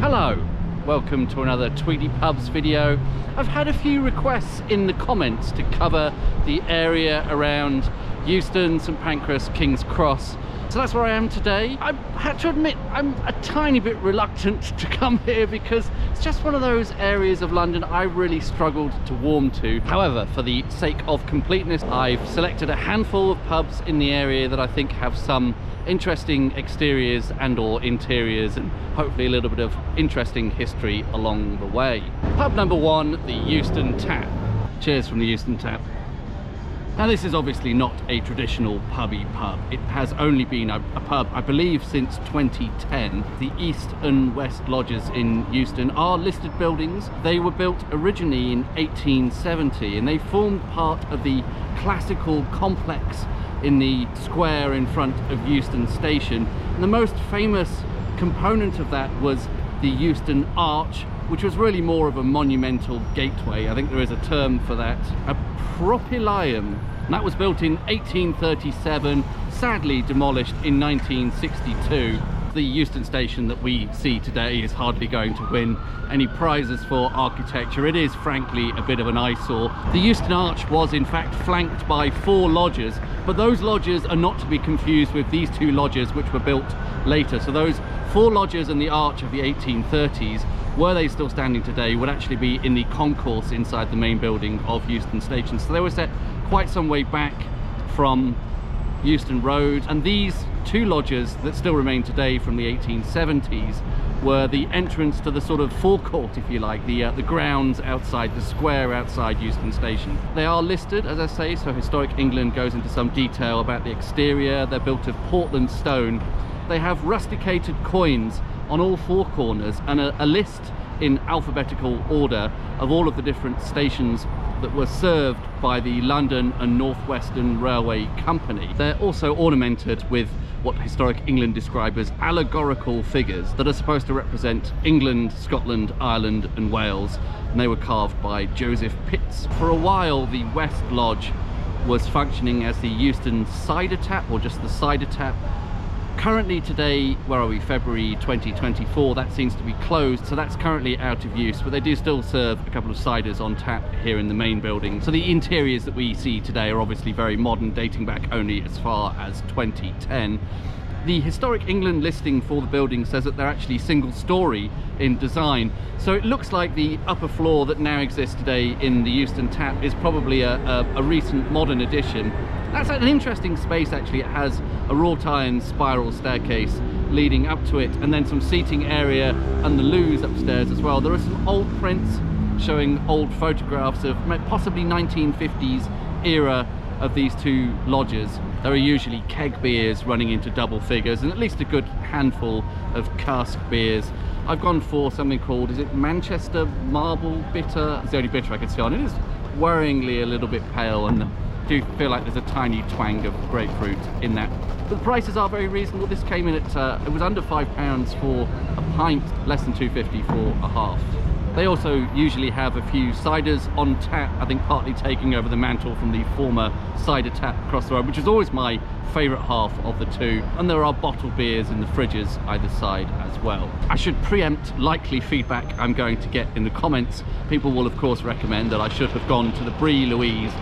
Hello, welcome to another Tweedy Pubs video. I've had a few requests in the comments to cover the area around Euston, St Pancras, King's Cross. So that's where I am today. I had to admit I'm a tiny bit reluctant to come here because it's just one of those areas of London I really struggled to warm to. However, for the sake of completeness, I've selected a handful of pubs in the area that I think have some interesting exteriors and or interiors and hopefully a little bit of interesting history along the way. Pub number one, the Euston Tap. Cheers from the Euston Tap. Now this is obviously not a traditional pubby pub. It has only been a pub, I believe, since 2010. The East and West Lodges in Euston are listed buildings. They were built originally in 1870 and they formed part of the classical complex in the square in front of Euston Station. And the most famous component of that was the Euston Arch, which was really more of a monumental gateway. I think there is a term for that. A propylaeum. That was built in 1837, sadly demolished in 1962. The Euston Station that we see today is hardly going to win any prizes for architecture. It is frankly a bit of an eyesore. The Euston Arch was in fact flanked by 4 lodges, but those lodges are not to be confused with these 2 lodges which were built later. So those 4 lodges and the arch of the 1830s, were they still standing today, would actually be in the concourse inside the main building of Euston Station. So they were set quite some way back from Euston Road, and these 2 lodges that still remain today from the 1870s were the entrance to the sort of forecourt, if you like, the grounds outside, the square outside Euston Station. They are listed, as I say, so Historic England goes into some detail about the exterior. They're built of Portland stone. They have rusticated coins on all 4 corners and a list in alphabetical order of all of the different stations that were served by the London and North Western Railway Company. They're also ornamented with what Historic England describe as allegorical figures that are supposed to represent England, Scotland, Ireland and Wales, and they were carved by Joseph Pitts. For a while the West Lodge was functioning as the Euston Cider Tap, or just the Cider Tap. Currently today, where are we, February 2024, that seems to be closed, so that's currently out of use, but they do still serve a couple of ciders on tap here in the main building. So the interiors that we see today are obviously very modern, dating back only as far as 2010. The Historic England listing for the building says that they're actually single story in design, so it looks like the upper floor that now exists today in the Euston Tap is probably a recent modern addition. That's an interesting space actually. It has a wrought iron spiral staircase leading up to it, and then some seating area and the loos upstairs as well. There are some old prints showing old photographs of possibly 1950s era of these 2 lodges. There are usually keg beers running into double figures and at least a good handful of cask beers. I've gone for something called, is it Manchester Marble Bitter? It's the only bitter I could see on. It is worryingly a little bit pale, and I do feel like there's a tiny twang of grapefruit in that. But the prices are very reasonable. This came in at, it was under £5 for a pint, less than £2.50 for a half. They also usually have a few ciders on tap, I think partly taking over the mantle from the former cider tap across the road, which is always my favourite half of the 2. And there are bottled beers in the fridges either side as well. I should preempt likely feedback I'm going to get in the comments. People will of course recommend that I should have gone to the Brie Louise.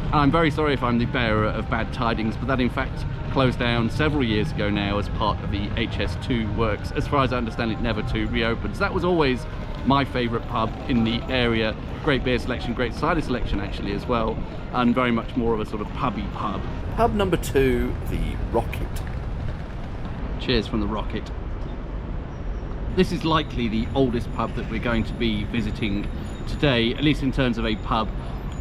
And I'm very sorry if I'm the bearer of bad tidings, but that in fact closed down several years ago now as part of the HS2 works. As far as I understand, it never to reopen. So that was always my favourite pub in the area. Great beer selection, great cider selection actually as well, and very much more of a sort of pubby pub. Pub number 2, the Rocket. Cheers from the Rocket. This is likely the oldest pub that we're going to be visiting today, at least in terms of a pub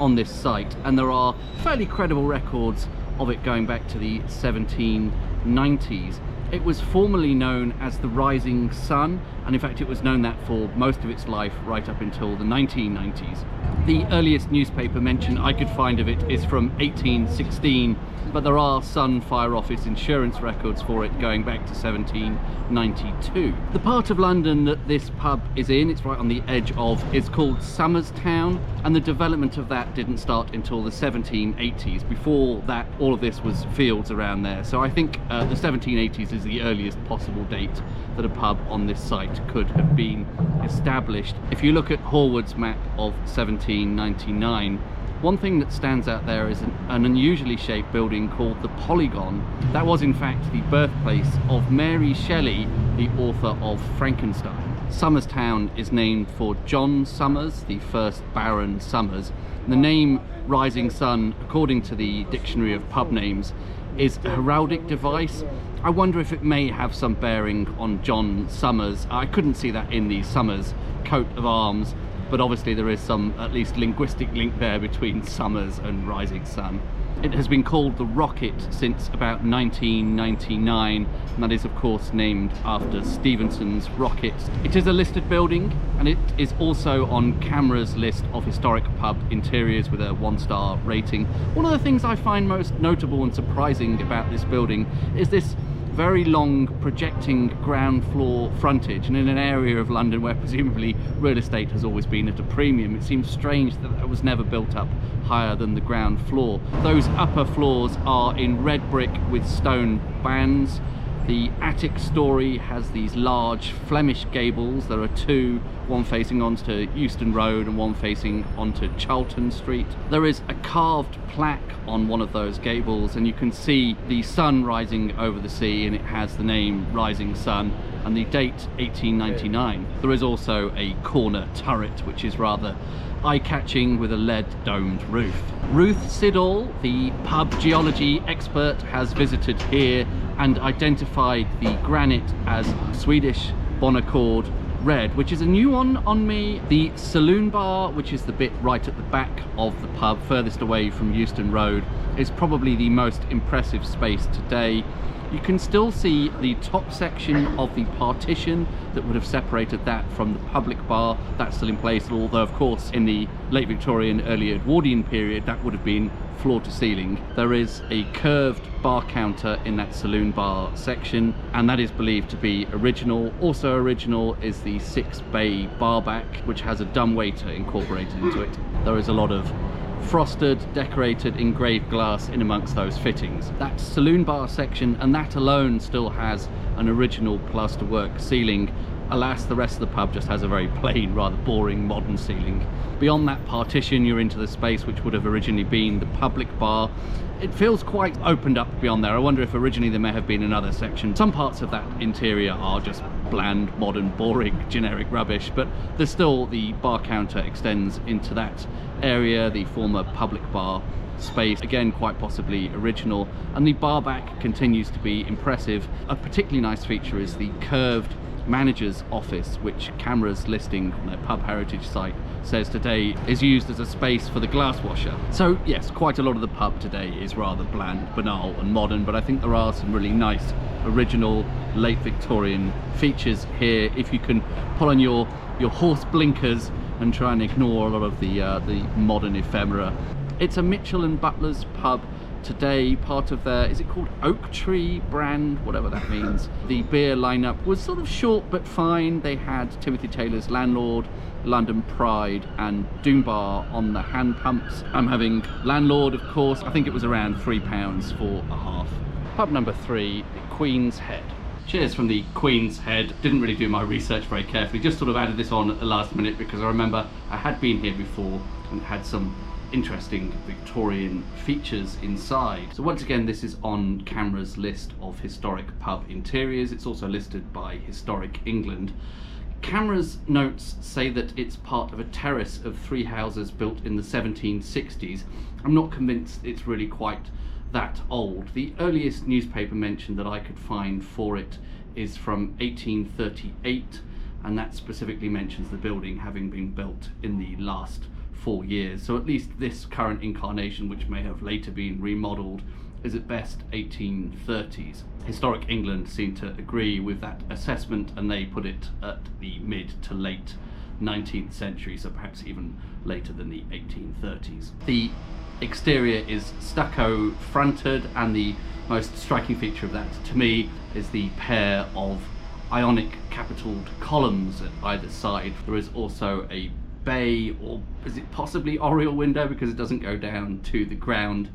on this site, and there are fairly credible records of it going back to the 1790s. It was formerly known as the Rising Sun, and in fact it was known that for most of its life right up until the 1990s. The earliest newspaper mention I could find of it is from 1816, but there are Sun Fire Office insurance records for it going back to 1792. The part of London that this pub is in, it's right on the edge of, is called Somers Town, and the development of that didn't start until the 1780s. Before that, all of this was fields around there. So I think the 1780s is the earliest possible date that a pub on this site could have been established. If you look at Horwood's map of 1799, one thing that stands out there is an unusually shaped building called the Polygon. That was in fact the birthplace of Mary Shelley, the author of Frankenstein. Somers Town is named for John Somers, the first Baron Somers. The name Rising Sun, according to the Dictionary of Pub Names, is a heraldic device. I wonder if it may have some bearing on John Somers. I couldn't see that in the Somers coat of arms, but obviously there is some at least linguistic link there between Somers and Rising Sun. It has been called the Rocket since about 1999, and that is of course named after Stevenson's rocket. It is a listed building, and it is also on CAMRA's list of historic pub interiors with a 1-star rating. One of the things I find most notable and surprising about this building is this very long projecting ground floor frontage, and in an area of London where presumably real estate has always been at a premium, it seems strange that that was never built up higher than the ground floor. Those upper floors are in red brick with stone bands. The attic story has these large Flemish gables. There are two, one facing onto Euston Road and one facing onto Charlton Street. There is a carved plaque on one of those gables, and you can see the sun rising over the sea, and it has the name Rising Sun and the date 1899. There is also a corner turret which is rather eye-catching with a lead domed roof. Ruth Siddall, the pub geology expert, has visited here and identified the granite as Swedish Bonaccord red, which is a new one on me. The saloon bar, which is the bit right at the back of the pub furthest away from Euston Road, is probably the most impressive space today. You can still see the top section of the partition that would have separated that from the public bar. That's still in place, although of course in the late Victorian, early Edwardian period that would have been floor to ceiling. There is a curved bar counter in that saloon bar section, and that is believed to be original. Also original is the 6-bay bar back, which has a dumbwaiter incorporated into it. There is a lot of frosted, decorated, engraved glass in amongst those fittings. That saloon bar section, and that alone, still has an original plasterwork ceiling. Alas, the rest of the pub just has a very plain, rather boring modern ceiling. Beyond that partition, you're into the space which would have originally been the public bar. It feels quite opened up beyond there. I wonder if originally there may have been another section. Some parts of that interior are just bland, modern, boring, generic rubbish, but there's still the bar counter extends into that area, the former public bar space, again quite possibly original, and the bar back continues to be impressive. A particularly nice feature is the curved manager's office, which CAMRA's listing on their pub heritage site says today is used as a space for the glass washer. So yes, quite a lot of the pub today is rather bland, banal and modern, but I think there are some really nice original late Victorian features here if you can pull on your horse blinkers and try and ignore a lot of the modern ephemera. It's a Mitchell and Butler's pub today, part of their, is it called Oak Tree brand, whatever that means. The beer lineup was sort of short but fine. They had Timothy Taylor's Landlord, London Pride and Doombar on the hand pumps. I'm having Landlord, of course. I think it was around £3 for a half. Pub number 3, Queen's Head. Cheers from the Queen's Head. Didn't really do my research very carefully, just sort of added this on at the last minute because I remember I had been here before and had some interesting Victorian features inside. So once again, this is on CAMRA's list of historic pub interiors. It's also listed by Historic England. CAMRA's notes say that it's part of a terrace of 3 houses built in the 1760s. I'm not convinced it's really quite that old. The earliest newspaper mention that I could find for it is from 1838, and that specifically mentions the building having been built in the last 4 years. So at least this current incarnation, which may have later been remodeled, is at best 1830s. Historic England seem to agree with that assessment, and they put it at the mid to late 19th century, so perhaps even later than the 1830s. The exterior is stucco fronted, and the most striking feature of that to me is the pair of Ionic capitalled columns at either side. There is also a bay, or is it possibly oriel window, because it doesn't go down to the ground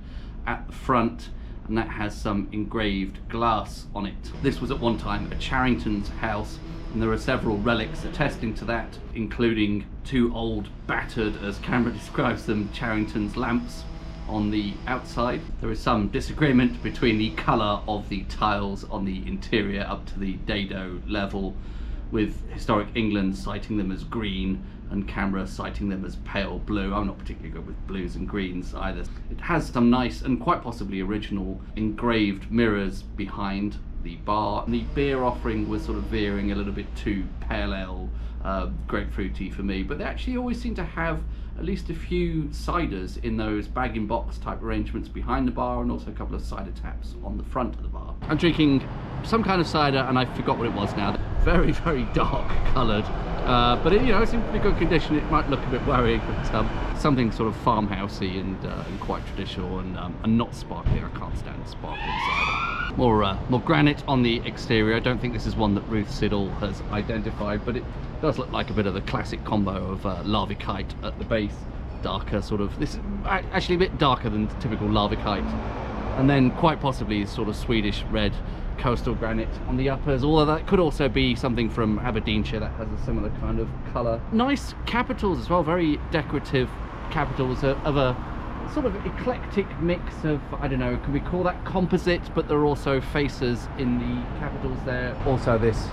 at the front, and that has some engraved glass on it. This was at one time a Charrington's house, and there are several relics attesting to that, including two old, battered, as Canberra describes them, Charrington's lamps on the outside. There is some disagreement between the colour of the tiles on the interior up to the dado level, with Historic England citing them as green and Canberra citing them as pale blue. I'm not particularly good with blues and greens either. It has some nice and quite possibly original engraved mirrors behind the bar, and the beer offering was sort of veering a little bit too pale ale, grapefruity for me, but they actually always seem to have at least a few ciders in those bag-in-box type arrangements behind the bar, and also a couple of cider taps on the front of the bar. I'm drinking some kind of cider, and I forgot what it was now. Very, very dark coloured, but it, you know, it's in pretty good condition. It might look a bit worrying, but something sort of farmhousey and quite traditional, and not sparkling. I can't stand sparkling cider. More granite on the exterior. I don't think this is one that Ruth Siddall has identified, but it does look like a bit of the classic combo of larvikite at the base, darker sort of, this is actually a bit darker than typical larvikite, and then quite possibly sort of Swedish red coastal granite on the uppers, although that could also be something from Aberdeenshire that has a similar kind of colour. Nice capitals as well, very decorative capitals of a sort of eclectic mix of, I don't know, can we call that composite, but there are also faces in the capitals there. Also this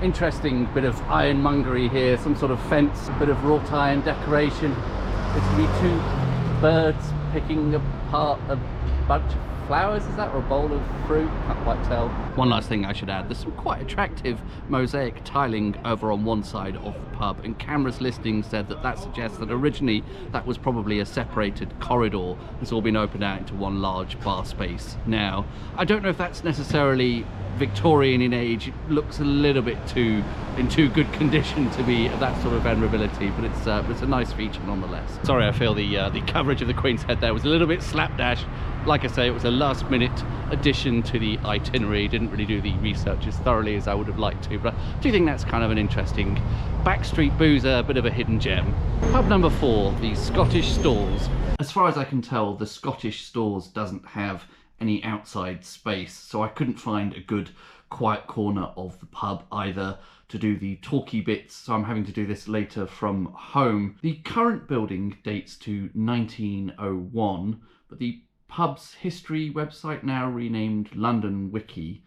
interesting bit of ironmongery here, some sort of fence, a bit of wrought iron decoration. There's going to be two birds picking apart a bunch of flowers, is that, or a bowl of fruit? Can't quite tell. One last thing I should add, there's some quite attractive mosaic tiling over on one side of the pub, and Canberra's listing said that suggests that originally that was probably a separated corridor. It's all been opened out into one large bar space now. I don't know if that's necessarily Victorian in age. It looks a little bit in too good condition to be of that sort of venerability, but it's a nice feature nonetheless. Sorry, I feel the coverage of the Queen's Head there was a little bit slapdash. Like I say, it was a last minute addition to the itinerary. Didn't really do the research as thoroughly as I would have liked to, but I do think that's kind of an interesting backstreet boozer, bit of a hidden gem. Pub number 4, the Scottish Stores. As far as I can tell, the Scottish Stores doesn't have any outside space, so I couldn't find a good quiet corner of the pub either to do the talky bits, so I'm having to do this later from home. The current building dates to 1901, but the pub's history website, now renamed London Wiki,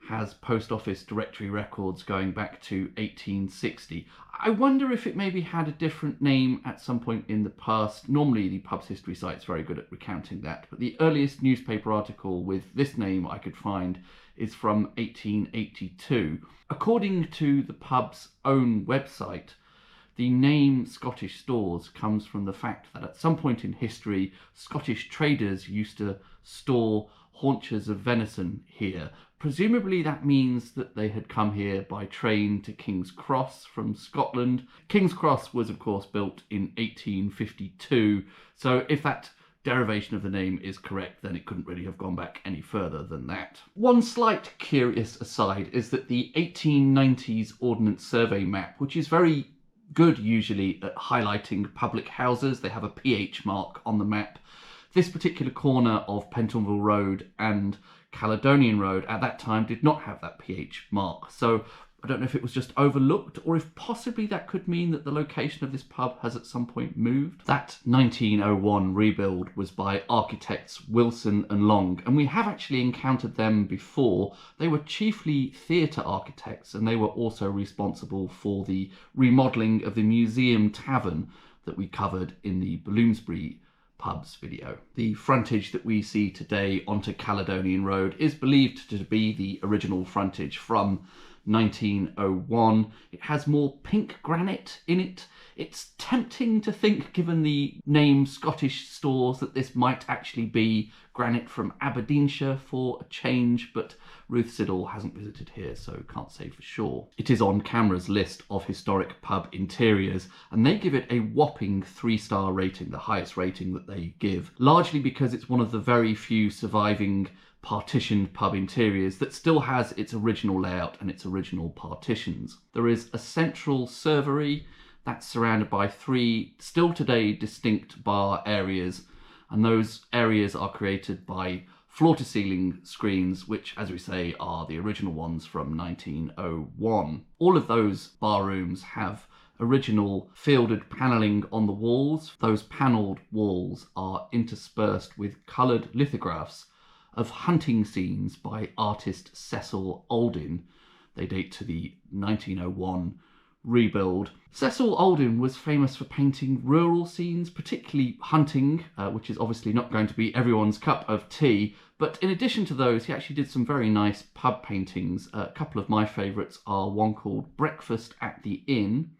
has post office directory records going back to 1860. I wonder if it maybe had a different name at some point in the past. Normally the pub's history site's very good at recounting that, but the earliest newspaper article with this name I could find is from 1882. According to the pub's own website, the name Scottish Stores comes from the fact that at some point in history, Scottish traders used to store haunches of venison here. Presumably that means that they had come here by train to King's Cross from Scotland. King's Cross was of course built in 1852, so if that derivation of the name is correct, then it couldn't really have gone back any further than that. One slight curious aside is that the 1890s Ordnance Survey map, which is very good usually at highlighting public houses, they have a PH mark on the map. This particular corner of Pentonville Road and Caledonian Road at that time did not have that PH mark, so I don't know if it was just overlooked or if possibly that could mean that the location of this pub has at some point moved. That 1901 rebuild was by architects Wilson and Long, and we have actually encountered them before. They were chiefly theatre architects, and they were also responsible for the remodelling of the Museum Tavern that we covered in the Bloomsbury pubs video. The frontage that we see today onto Caledonian Road is believed to be the original frontage from 1901. It has more pink granite in it. It's tempting to think, given the name Scottish Stores, that this might actually be granite from Aberdeenshire for a change, but Ruth Siddall hasn't visited here, so can't say for sure. It is on Canberra's list of historic pub interiors, and they give it a whopping 3-star rating, the highest rating that they give, largely because it's one of the very few surviving partitioned pub interiors that still has its original layout and its original partitions. There is a central servery that's surrounded by 3 still today distinct bar areas, and those areas are created by floor-to-ceiling screens, which, as we say, are the original ones from 1901. All of those bar rooms have original fielded panelling on the walls. Those panelled walls are interspersed with coloured lithographs of hunting scenes by artist Cecil Aldin. They date to the 1901 rebuild. Cecil Aldin was famous for painting rural scenes, particularly hunting, which is obviously not going to be everyone's cup of tea. But in addition to those, he actually did some very nice pub paintings. A couple of my favourites are one called Breakfast at the Inn,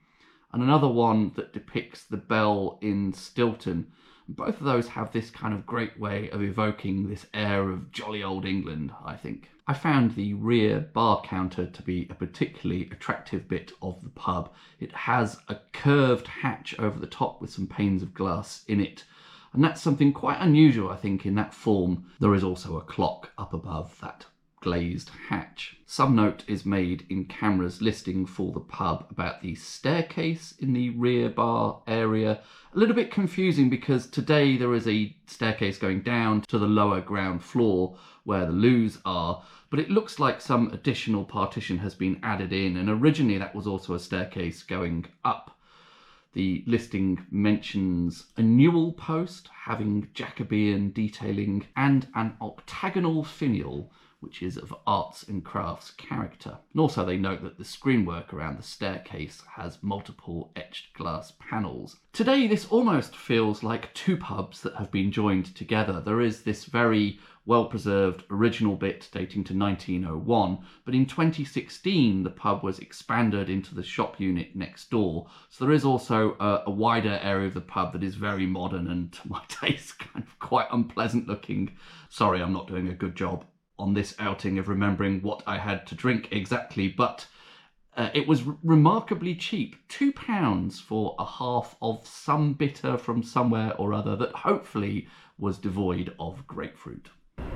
and another one that depicts the Bell in Stilton. Both of those have this kind of great way of evoking this air of jolly old England, I think. I found the rear bar counter to be a particularly attractive bit of the pub. It has a curved hatch over the top with some panes of glass in it, and that's something quite unusual, I think, in that form. There is also a clock up above that glazed hatch. Some note is made in Camera's listing for the pub about the staircase in the rear bar area. A little bit confusing because today there is a staircase going down to the lower ground floor where the loos are, but it looks like some additional partition has been added in, and originally that was also a staircase going up. The listing mentions a newel post having Jacobean detailing and an octagonal finial, which is of arts and crafts character. And also they note that the screenwork around the staircase has multiple etched glass panels. Today this almost feels like two pubs that have been joined together. There is this very well-preserved original bit dating to 1901, but in 2016 the pub was expanded into the shop unit next door, so there is also a wider area of the pub that is very modern and, to my taste, kind of quite unpleasant looking. Sorry, I'm not doing a good job on this outing of remembering what I had to drink exactly, but it was remarkably cheap. £2 for a half of some bitter from somewhere or other that hopefully was devoid of grapefruit.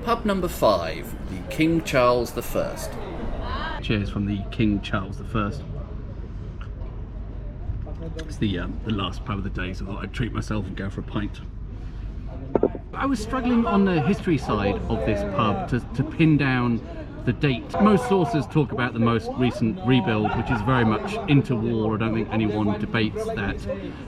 Pub number 5, the King Charles I. Cheers from the King Charles I. It's the last pub of the day, so I thought I'd treat myself and go for a pint. I was struggling on the history side of this pub to pin down the date. Most sources talk about the most recent rebuild, which is very much interwar. I don't think anyone debates that.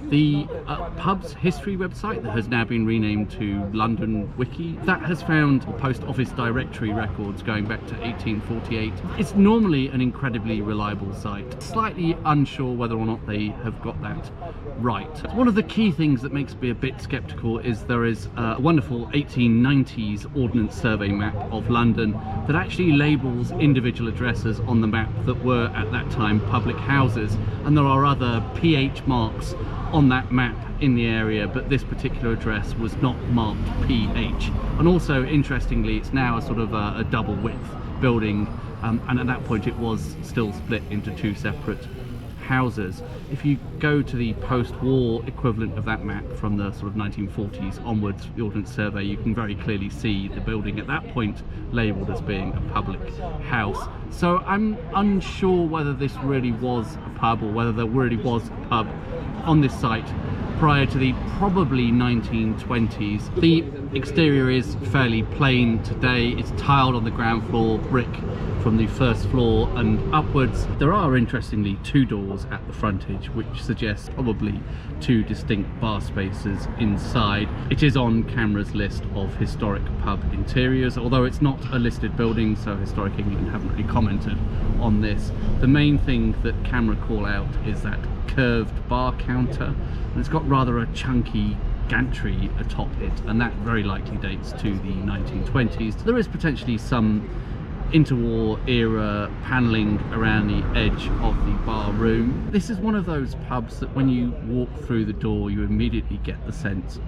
The pub's history website that has now been renamed to London Wiki, that has found post office directory records going back to 1848. It's normally an incredibly reliable site. Slightly unsure whether or not they have got that right. One of the key things that makes me a bit sceptical is there is a wonderful 1890s Ordnance Survey map of London that actually labels individual addresses on the map that were at that time public houses, and there are other PH marks on that map in the area, but this particular address was not marked PH. And also, interestingly, it's now a sort of a double width building, and at that point it was still split into two separate houses. If you go to the post-war equivalent of that map from the sort of 1940s onwards, the Ordnance Survey, you can very clearly see the building at that point labelled as being a public house. So I'm unsure whether this really was a pub or whether there really was a pub on this site prior to the probably 1920s. The exterior is fairly plain today. It's tiled on the ground floor, brick from the first floor and upwards. There are, interestingly, two doors at the frontage, which suggests probably two distinct bar spaces inside. It is on Camera's list of historic pub interiors, although it's not a listed building, so Historic England haven't really commented on this. The main thing that Camera call out is that curved bar counter, and it's got rather a chunky gantry atop it, and that very likely dates to the 1920s. There is potentially some interwar era panelling around the edge of the bar room. This is one of those pubs that when you walk through the door you immediately get the sense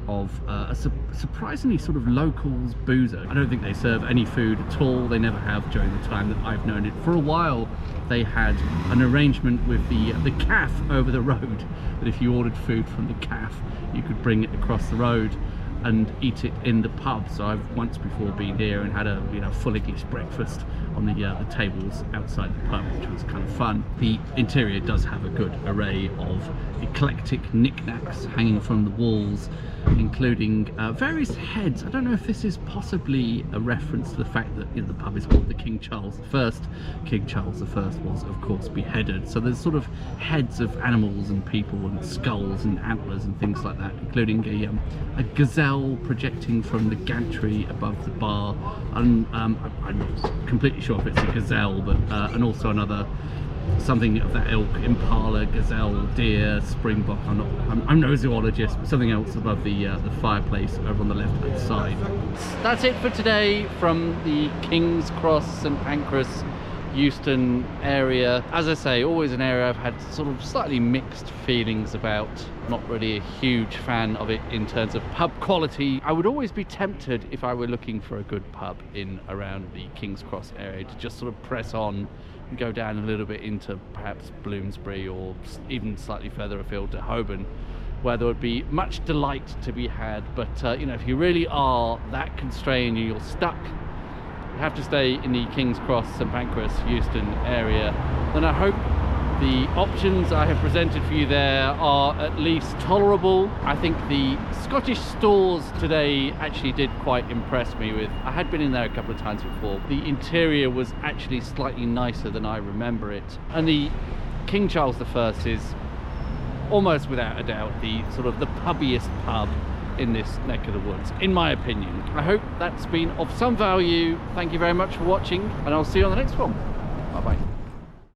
of a surprisingly sort of locals boozer. I don't think they serve any food at all. They never have during the time that I've known it. For a while they had an arrangement with the caff over the road, that if you ordered food from the caff you could bring it across the road and eat it in the pub. So I've once before been here and had a full English breakfast on the tables outside the pub, which was kind of fun. The interior does have a good array of eclectic knickknacks hanging from the walls, including various heads. I don't know if this is possibly a reference to the fact that, you know, the pub is called the King Charles I. King Charles I was, of course, beheaded. So there's sort of heads of animals and people and skulls and antlers and things like that, including a gazelle projecting from the gantry above the bar. And I'm not completely sure if it's a gazelle, but and also another something of that ilk: impala, gazelle, deer, springbok. I'm no zoologist, but something else above the fireplace over on the left hand side. That's it for today from the King's Cross, St Pancras, Euston area. As I say, always an area I've had sort of slightly mixed feelings about. Not really a huge fan of it in terms of pub quality. I would always be tempted, if I were looking for a good pub in around the King's Cross area, to just sort of press on and go down a little bit into perhaps Bloomsbury, or even slightly further afield to Holborn, where there would be much delight to be had. But you know, if you really are that constrained and you're stuck, have to stay in the King's Cross, St Pancras, Euston area, then I hope the options I have presented for you there are at least tolerable. I think the Scottish stores today actually did quite impress me with. I had been in there a couple of times before. The interior was actually slightly nicer than I remember it. And the King Charles I is almost without a doubt the sort of the pubbiest pub in this neck of the woods, in my opinion. I hope that's been of some value. Thank you very much for watching, and I'll see you on the next one. Bye bye.